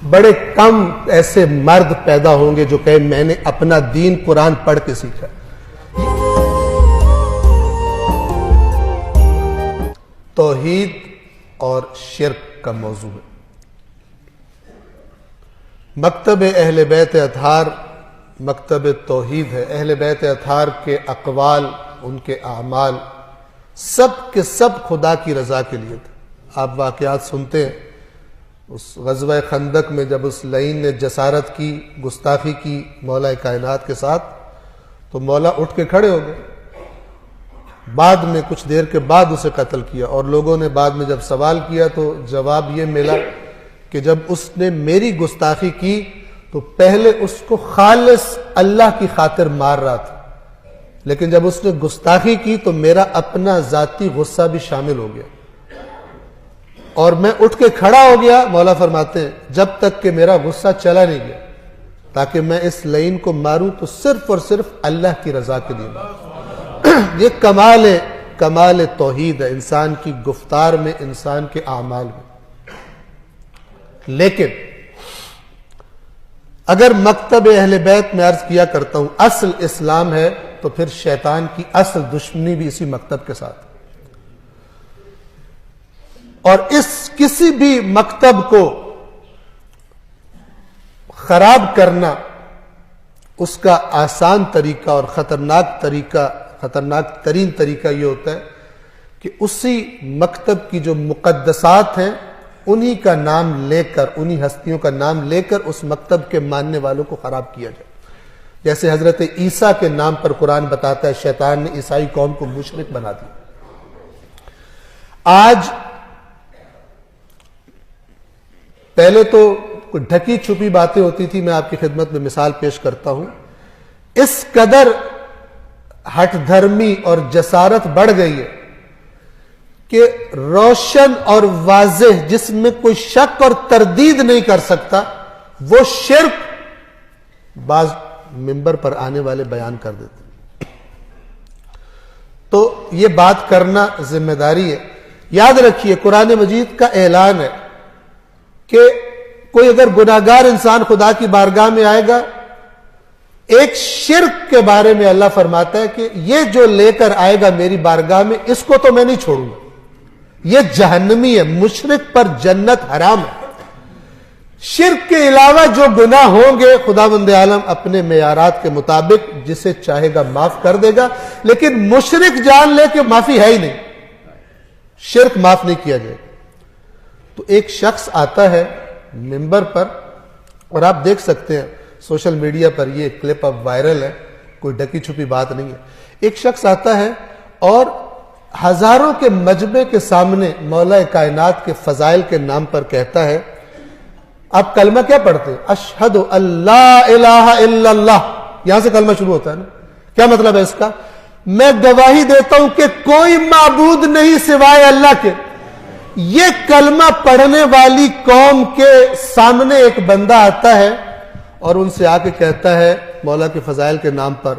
بڑے کم ایسے مرد پیدا ہوں گے جو کہے میں نے اپنا دین قرآن پڑھ کے سیکھا. توحید اور شرک کا موضوع ہے. مکتب اہل بیت اطہار مکتب توحید ہے. اہل بیت اطہار کے اقوال، ان کے اعمال سب کے سب خدا کی رضا کے لیے تھے. آپ واقعات سنتے ہیں اس غزوہ خندق میں جب اس لعین نے جسارت کی، گستاخی کی مولا کائنات کے ساتھ، تو مولا اٹھ کے کھڑے ہو گئے. بعد میں کچھ دیر کے بعد اسے قتل کیا، اور لوگوں نے بعد میں جب سوال کیا تو جواب یہ ملا کہ جب اس نے میری گستاخی کی تو پہلے اس کو خالص اللہ کی خاطر مار رہا تھا، لیکن جب اس نے گستاخی کی تو میرا اپنا ذاتی غصہ بھی شامل ہو گیا اور میں اٹھ کے کھڑا ہو گیا. مولا فرماتے ہیں جب تک کہ میرا غصہ چلا نہیں گیا تاکہ میں اس لعین کو ماروں تو صرف اور صرف اللہ کی رضا کے لیے ماروں. یہ کمال توحید ہے انسان کی گفتار میں، انسان کے اعمال میں. لیکن اگر مکتب اہل بیت میں عرض کیا کرتا ہوں اصل اسلام ہے، تو پھر شیطان کی اصل دشمنی بھی اسی مکتب کے ساتھ. اور اس کسی بھی مکتب کو خراب کرنا، اس کا آسان طریقہ اور خطرناک ترین طریقہ یہ ہوتا ہے کہ اسی مکتب کی جو مقدسات ہیں انہی کا نام لے کر، انہی ہستیوں کا نام لے کر اس مکتب کے ماننے والوں کو خراب کیا جائے. جیسے حضرت عیسیٰ کے نام پر قرآن بتاتا ہے شیطان نے عیسائی قوم کو مشرک بنا دیا. آج پہلے تو کوئی ڈھکی چھپی باتیں ہوتی تھی، میں آپ کی خدمت میں مثال پیش کرتا ہوں. اس قدر ہٹ دھرمی اور جسارت بڑھ گئی ہے کہ روشن اور واضح جس میں کوئی شک اور تردید نہیں کر سکتا وہ شرک بعض منبر پر آنے والے بیان کر دیتے. تو یہ بات کرنا ذمہ داری ہے. یاد رکھیے قرآن مجید کا اعلان ہے کہ کوئی اگر گناہگار انسان خدا کی بارگاہ میں آئے گا، ایک شرک کے بارے میں اللہ فرماتا ہے کہ یہ جو لے کر آئے گا میری بارگاہ میں، اس کو تو میں نہیں چھوڑوں گا، یہ جہنمی ہے، مشرک پر جنت حرام ہے. شرک کے علاوہ جو گناہ ہوں گے خداوند عالم اپنے معیارات کے مطابق جسے چاہے گا معاف کر دے گا، لیکن مشرک جان لے کہ معافی ہے ہی نہیں، شرک معاف نہیں کیا جائے گا. تو ایک شخص آتا ہے منبر پر، اور آپ دیکھ سکتے ہیں سوشل میڈیا پر یہ کلپ اب وائرل ہے، کوئی ڈکی چھپی بات نہیں ہے. ایک شخص آتا ہے اور ہزاروں کے مجمع کے سامنے مولا کائنات کے فضائل کے نام پر کہتا ہے. آپ کلمہ کیا پڑھتے ہیں؟ اشہد اللہ الہ الا اللہ، یہاں سے کلمہ شروع ہوتا ہے نا. کیا مطلب ہے اس کا؟ میں گواہی دیتا ہوں کہ کوئی معبود نہیں سوائے اللہ کے. یہ کلمہ پڑھنے والی قوم کے سامنے ایک بندہ آتا ہے اور ان سے آ کے کہتا ہے مولا کے فضائل کے نام پر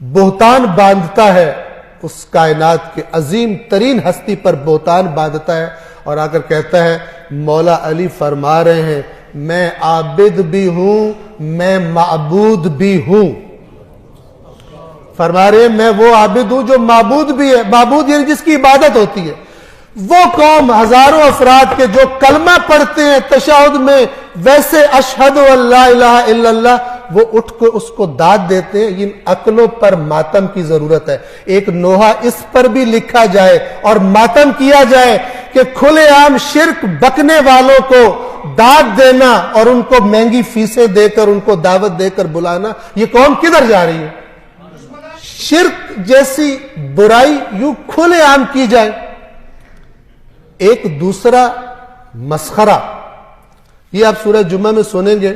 بہتان باندھتا ہے، اس کائنات کے عظیم ترین ہستی پر بہتان باندھتا ہے اور آ کر کہتا ہے مولا علی فرما رہے ہیں میں عابد بھی ہوں، میں معبود بھی ہوں. فرما رہے ہیں میں وہ عابد ہوں جو معبود بھی ہے. معبود یعنی جس کی عبادت ہوتی ہے. وہ قوم ہزاروں افراد کے جو کلمہ پڑھتے ہیں تشہد میں ویسے اشہد اللہ الہ الا اللہ، وہ اٹھ کے اس کو داد دیتے ہیں. ان عقلوں پر ماتم کی ضرورت ہے. ایک نوحہ اس پر بھی لکھا جائے اور ماتم کیا جائے کہ کھلے عام شرک بکنے والوں کو داد دینا اور ان کو مہنگی فیسیں دے کر ان کو دعوت دے کر بلانا، یہ قوم کدھر جا رہی ہے؟ شرک جیسی برائی یوں کھلے عام کی جائے. ایک دوسرا مسخرہ یہ آپ سورہ جمعہ میں سنیں گے.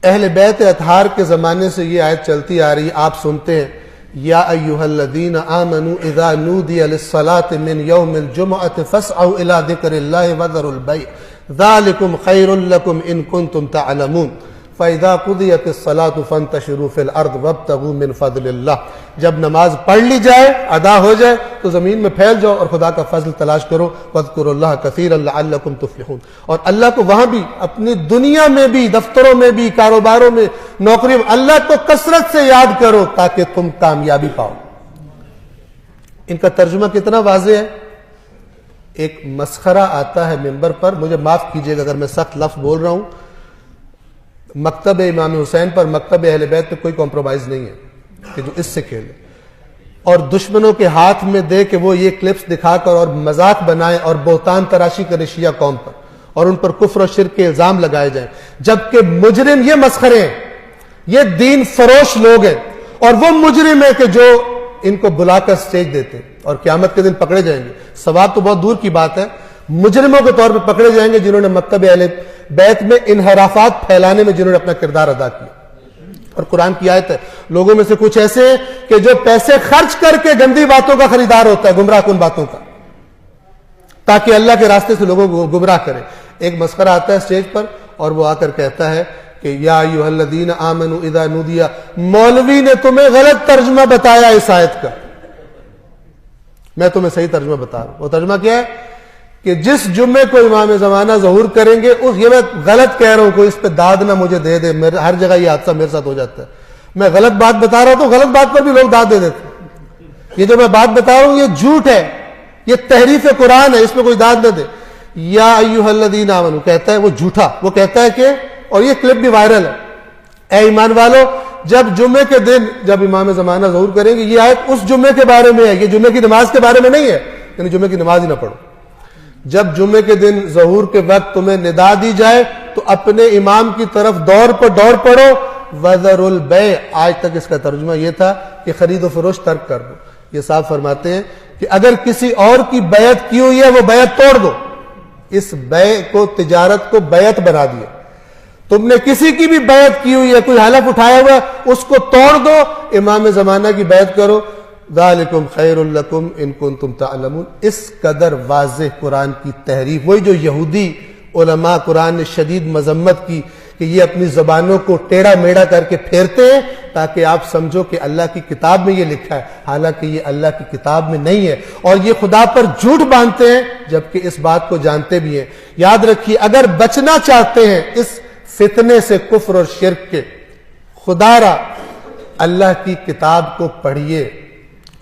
اہل بیت اطہار کے زمانے سے یہ آیت چلتی آ رہی ہے، آپ سنتے ہیں یا ایھا الذین آمنوا اذا نودی للصلاۃ من یوم الجمعۃ فاسعوا الی ذکر اللہ وذروا البیع ذالکم خیر لکم ان کنتم تعلمون. فَإِذَا قُضِيَتِ الصَّلَاةُ فَانتَشِرُوا فِي الْأَرْضِ وَابْتَغُوا مِنْ فَضْلِ اللَّهِ، جب نماز پڑھ لی جائے، ادا ہو جائے، تو زمین میں پھیل جاؤ اور خدا کا فضل تلاش کرو. وَاذْكُرُوا اللَّهَ كَثِيرًا لَعَلَّكُمْ تُفْلِحُونَ. اور اللہ کو وہاں بھی، اپنی دنیا میں بھی، دفتروں میں بھی، کاروباروں میں، نوکریوں میں، اللہ کو کثرت سے یاد کرو تاکہ تم کامیابی پاؤ. ان کا ترجمہ کتنا واضح ہے. ایک مسخرہ آتا ہے منبر پر، مجھے معاف کیجئے گا اگر میں سخت لفظ بول رہا ہوں، مکتب امام حسین پر، مکتب اہل بیت پہ کوئی کمپرومائز نہیں ہے کہ جو اس سے کھیلے اور دشمنوں کے ہاتھ میں دے کہ وہ یہ کلپس دکھا کر اور مذاق بنائیں اور بہتان تراشی کرے شیعہ قوم پر اور ان پر کفر و شرک کے الزام لگائے جائیں، جبکہ مجرم یہ مسخرے ہیں، یہ دین فروش لوگ ہیں، اور وہ مجرم ہیں کہ جو ان کو بلا کر سٹیج دیتے ہیں اور قیامت کے دن پکڑے جائیں گے. ثواب تو بہت دور کی بات ہے، مجرموں کے طور پہ پکڑے جائیں گے جنہوں نے مکتب اہل بیت میں انحرافات پھیلانے میں جنہوں نے اپنا کردار ادا کیا. اور قرآن کی آیت ہے، لوگوں میں سے کچھ ایسے ہیں کہ جو پیسے خرچ کر کے گندی باتوں کا خریدار ہوتا ہے، گمراہ کن باتوں کا، تاکہ اللہ کے راستے سے لوگوں کو گمراہ کرے. ایک مسخرہ آتا ہے اسٹیج پر اور وہ آ کر کہتا ہے کہ یا ایھا الذین آمنوا اذا نودی، مولوی نے تمہیں غلط ترجمہ بتایا اس آیت کا، میں تمہیں صحیح ترجمہ بتا رہا ہوں. وہ ترجمہ کیا ہے کہ جس جمعے کو امام زمانہ ظہور کریں گے، یہ میں غلط کہہ رہا ہوں، کوئی اس پہ داد نہ مجھے دے دے، ہر جگہ یہ حادثہ میرے ساتھ ہو جاتا ہے. میں غلط بات بتا رہا ہوں تو غلط بات پر بھی لوگ داد دے دیتے ہیں. یہ جو میں بات بتا رہا ہوں یہ جھوٹ ہے، یہ تحریف قرآن ہے، اس میں کوئی داد نہ دے. یا ایھا الذین آمنوا کہتا ہے وہ جھوٹا، وہ کہتا ہے کہ، اور یہ کلپ بھی وائرل ہے، اے ایمان والو جب جمعے کے دن جب امام زمانہ ظہور کریں گے، یہ آیت اس جمعے کے بارے میں ہے، یہ جمعے کی نماز کے بارے میں نہیں ہے، یعنی جمعے کی نماز ہی نہ پڑھو. جب جمعے کے دن ظہور کے وقت تمہیں ندا دی جائے تو اپنے امام کی طرف دوڑ پڑو. وَذَرُوا الْبَيْعَ، آج تک اس کا ترجمہ یہ تھا کہ خرید و فروش ترک کر دو. یہ صاحب فرماتے ہیں کہ اگر کسی اور کی بیعت کی ہوئی ہے وہ بیعت توڑ دو. اس بیع کو، تجارت کو بیعت بنا دیا. تم نے کسی کی بھی بیعت کی ہوئی ہے، کوئی حلف اٹھایا ہوا ہے، اس کو توڑ دو، امام زمانہ کی بیعت کرو. ذالکم خیر لکم ان کنتم تعلمون. اس قدر واضح قرآن کی تحریف، وہی جو یہودی علماء قرآن نے شدید مذمت کی کہ یہ اپنی زبانوں کو ٹیڑھا میڑھا کر کے پھیرتے ہیں تاکہ آپ سمجھو کہ اللہ کی کتاب میں یہ لکھا ہے، حالانکہ یہ اللہ کی کتاب میں نہیں ہے، اور یہ خدا پر جھوٹ باندھتے ہیں جبکہ اس بات کو جانتے بھی ہیں. یاد رکھیے اگر بچنا چاہتے ہیں اس فتنے سے، کفر اور شرک کے، خدا را اللہ کی کتاب کو پڑھیے،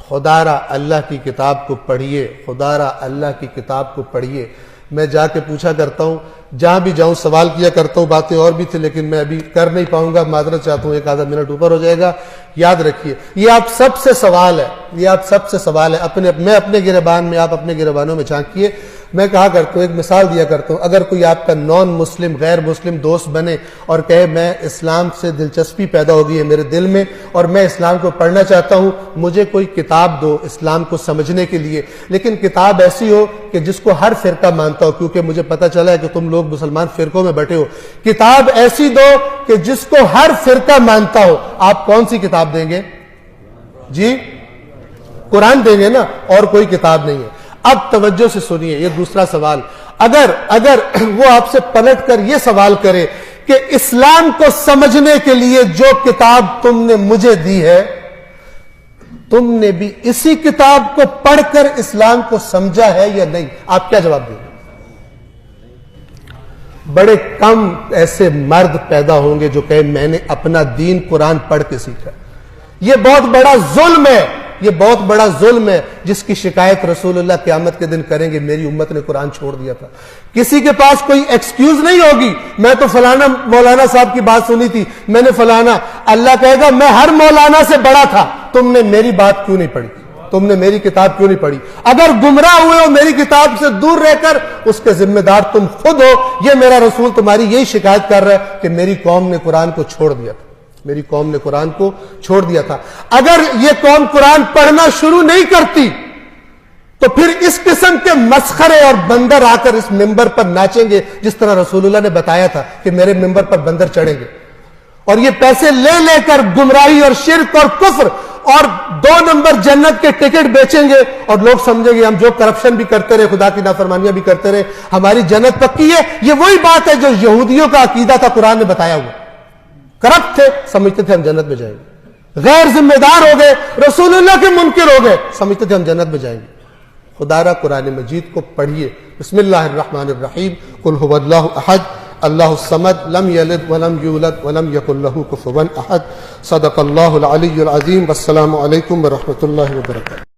خدا را اللہ کی کتاب کو پڑھیے، خدا را اللہ کی کتاب کو پڑھیے. میں جا کے پوچھا کرتا ہوں، جہاں بھی جاؤں سوال کیا کرتا ہوں، باتیں اور بھی تھیں لیکن میں ابھی کر نہیں پاؤں گا، معذرت چاہتا ہوں، ایک آدھا منٹ اوپر ہو جائے گا. یاد رکھیے یہ آپ سب سے سوال ہے، یہ آپ سب سے سوال ہے. میں اپنے گریبان میں، آپ اپنے گریبانوں میں جھانکیے. میں کہا کرتا ہوں، ایک مثال دیا کرتا ہوں، اگر کوئی آپ کا نان مسلم، غیر مسلم دوست بنے اور کہے میں اسلام سے دلچسپی پیدا ہو گئی ہے میرے دل میں اور میں اسلام کو پڑھنا چاہتا ہوں، مجھے کوئی کتاب دو اسلام کو سمجھنے کے لیے، لیکن کتاب ایسی ہو کہ جس کو ہر فرقہ مانتا ہو، کیونکہ مجھے پتہ چلا ہے کہ تم لوگ مسلمان فرقوں میں بیٹھے ہو. کتاب ایسی دو کہ جس کو ہر فرقہ مانتا ہو. آپ کون سی کتاب دیں گے؟ جی قرآن دیں گے نا، اور کوئی کتاب نہیں ہے. اب توجہ سے سنیے یہ دوسرا سوال. اگر وہ آپ سے پلٹ کر یہ سوال کرے کہ اسلام کو سمجھنے کے لیے جو کتاب تم نے مجھے دی ہے، تم نے بھی اسی کتاب کو پڑھ کر اسلام کو سمجھا ہے یا نہیں؟ آپ کیا جواب دیں گے؟ بڑے کم ایسے مرد پیدا ہوں گے جو کہے میں نے اپنا دین قرآن پڑھ کے سیکھا. یہ بہت بڑا ظلم ہے، یہ بہت بڑا ظلم ہے جس کی شکایت رسول اللہ قیامت کے دن کریں گے، میری امت نے قرآن چھوڑ دیا تھا. کسی کے پاس کوئی ایکسکیوز نہیں ہوگی، میں تو فلانا مولانا صاحب کی بات سنی تھی، میں نے فلانا. اللہ کہے گا میں ہر مولانا سے بڑا تھا، تم نے میری بات کیوں نہیں پڑھی، تم نے میری کتاب کیوں نہیں پڑھی؟ اگر گمراہ ہوئے ہو میری کتاب سے دور رہ کر، اس کے ذمہ دار تم خود ہو. یہ میرا رسول تمہاری یہی شکایت کر رہا ہے کہ میری قوم نے قرآن کو چھوڑ دیا تھا، میری قوم نے قرآن کو چھوڑ دیا تھا. اگر یہ قوم قرآن پڑھنا شروع نہیں کرتی تو پھر اس قسم کے مسخرے اور بندر آ کر اس ممبر پر ناچیں گے، جس طرح رسول اللہ نے بتایا تھا کہ میرے ممبر پر بندر چڑھیں گے، اور یہ پیسے لے لے کر گمراہی اور شرک اور کفر اور 2 نمبر جنت کے ٹکٹ بیچیں گے، اور لوگ سمجھیں گے ہم جو کرپشن بھی کرتے رہے، خدا کی نافرمانیاں بھی کرتے رہے، ہماری جنت پکی ہے. یہ وہی بات ہے جو یہودیوں کا عقیدہ تھا، قرآن نے بتایا ہوا. کرپٹ تھے، سمجھتے تھے ہم جنت میں جائیں گے، غیر ذمہ دار ہو گئے، رسول اللہ کے منکر ہو گئے، سمجھتے تھے ہم جنت میں جائیں گے۔ خدا را قرآن مجید کو پڑھیے۔ بسم اللہ الرحمن الرحیم، قل هو اللہ احد اللہ الصمد لم یلد ولم یولد ولم یکن له کفوا احد۔ صدق اللہ العلی العظیم۔ والسلام علیکم ورحمۃ اللہ وبرکاتہ۔